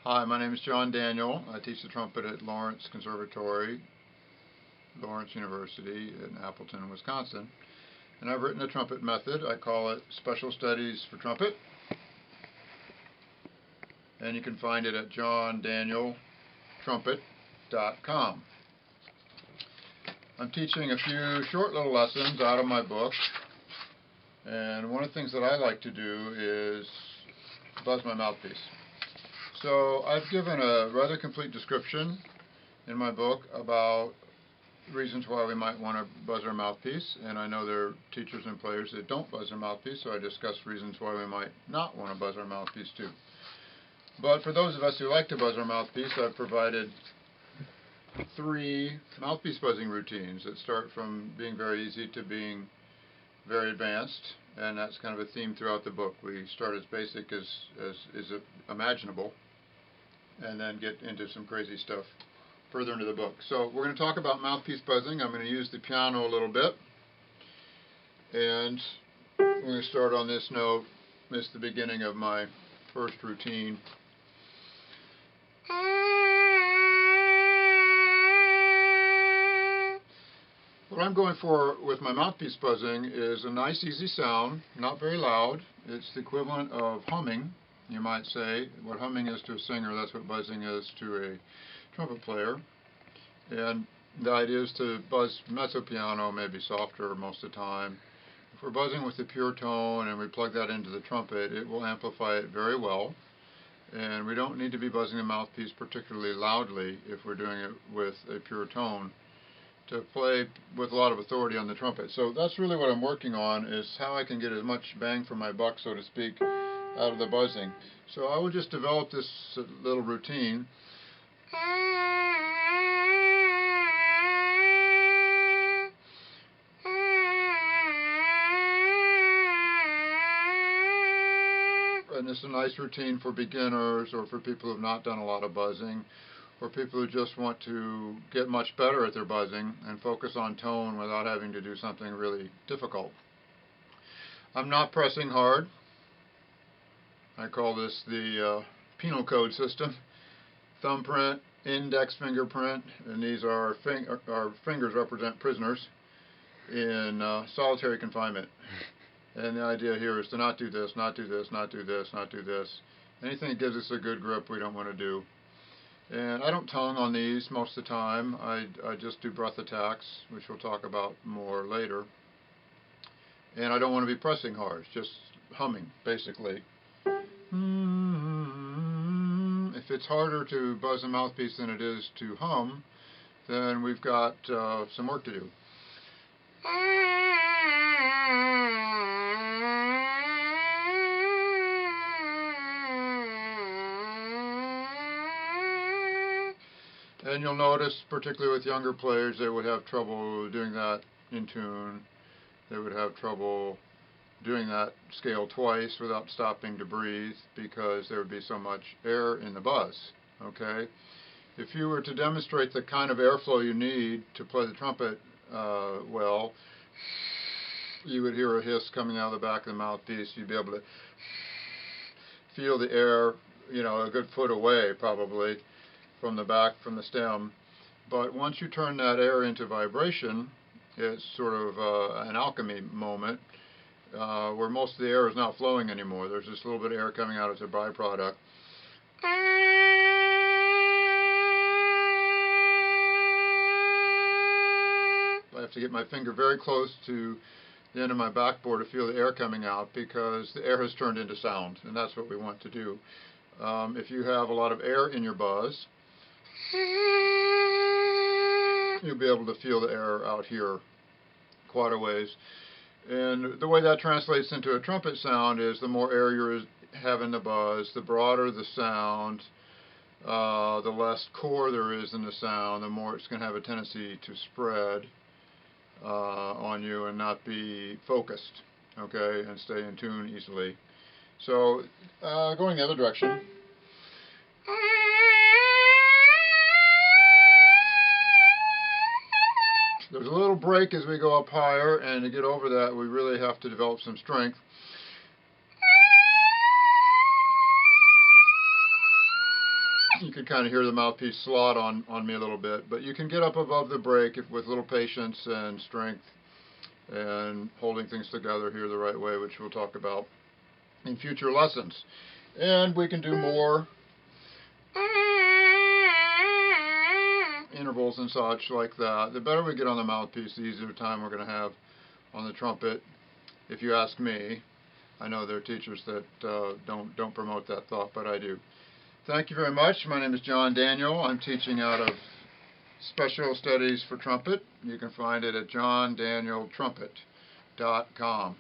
Hi, my name is John Daniel. I teach the trumpet at Lawrence Conservatory, Lawrence University in Appleton, Wisconsin. And I've written a trumpet method. I call it Special Studies for Trumpet. And you can find it at johndanieltrumpet.com. I'm teaching a few short little lessons out of my book. And one of the things that I like to do is buzz my mouthpiece. So I've given a rather complete description in my book about reasons why we might want to buzz our mouthpiece, and I know there are teachers and players that don't buzz their mouthpiece, so I discuss reasons why we might not want to buzz our mouthpiece too. But for those of us who like to buzz our mouthpiece, I've provided 3 mouthpiece buzzing routines that start from being very easy to being very advanced, and that's kind of a theme throughout the book. We start as basic as is imaginable, and then get into some crazy stuff further into the book. So we're going to talk about mouthpiece buzzing. I'm going to use the piano a little bit, and we're going to start on this note. This is the beginning of my first routine. What I'm going for with my mouthpiece buzzing is a nice easy sound, not very loud. It's the equivalent of humming, you might say. What humming is to a singer, that's what buzzing is to a trumpet player. And the idea is to buzz mezzo piano, maybe softer most of the time. If we're buzzing with a pure tone and we plug that into the trumpet, it will amplify it very well. And we don't need to be buzzing the mouthpiece particularly loudly if we're doing it with a pure tone to play with a lot of authority on the trumpet. So that's really what I'm working on, is how I can get as much bang for my buck, so to speak, out of the buzzing. So I will just develop this little routine. And it's a nice routine for beginners, or for people who have not done a lot of buzzing, or people who just want to get much better at their buzzing and focus on tone without having to do something really difficult. I'm not pressing hard. I call this the penal code system. Thumbprint, index fingerprint, and these are our fingers represent prisoners in solitary confinement. And the idea here is to not do this, not do this, not do this, not do this. Anything that gives us a good grip we don't want to do. And I don't tongue on these most of the time. I just do breath attacks, which we'll talk about more later. And I don't want to be pressing hard, just humming, basically. If it's harder to buzz a mouthpiece than it is to hum, then we've got some work to do. And you'll notice, particularly with younger players, they would have trouble doing that in tune. They would have trouble doing that scale twice without stopping to breathe, because there would be so much air in the buzz. Okay? If you were to demonstrate the kind of airflow you need to play the trumpet well, you would hear a hiss coming out of the back of the mouthpiece. You'd be able to feel the air, a good foot away probably from the back, from the stem. But once you turn that air into vibration, it's sort of an alchemy moment where most of the air is not flowing anymore. There's just a little bit of air coming out as a byproduct. I have to get my finger very close to the end of my backboard to feel the air coming out, because the air has turned into sound, and that's what we want to do. If you have a lot of air in your buzz, you'll be able to feel the air out here quite a ways. And the way that translates into a trumpet sound is the more air you have in the buzz, the broader the sound, the less core there is in the sound, the more it's going to have a tendency to spread on you and not be focused, okay, and stay in tune easily. So going the other direction. There's a little break as we go up higher, and to get over that we really have to develop some strength. You can kind of hear the mouthpiece slot on me a little bit, but you can get up above the break with little patience and strength and holding things together here the right way, which we'll talk about in future lessons. And we can do more intervals and such like that. The better we get on the mouthpiece, the easier time we're going to have on the trumpet, if you ask me. I know there are teachers that don't promote that thought, but I do. Thank you very much. My name is John Daniel. I'm teaching out of Special Studies for Trumpet. You can find it at johndanieltrumpet.com.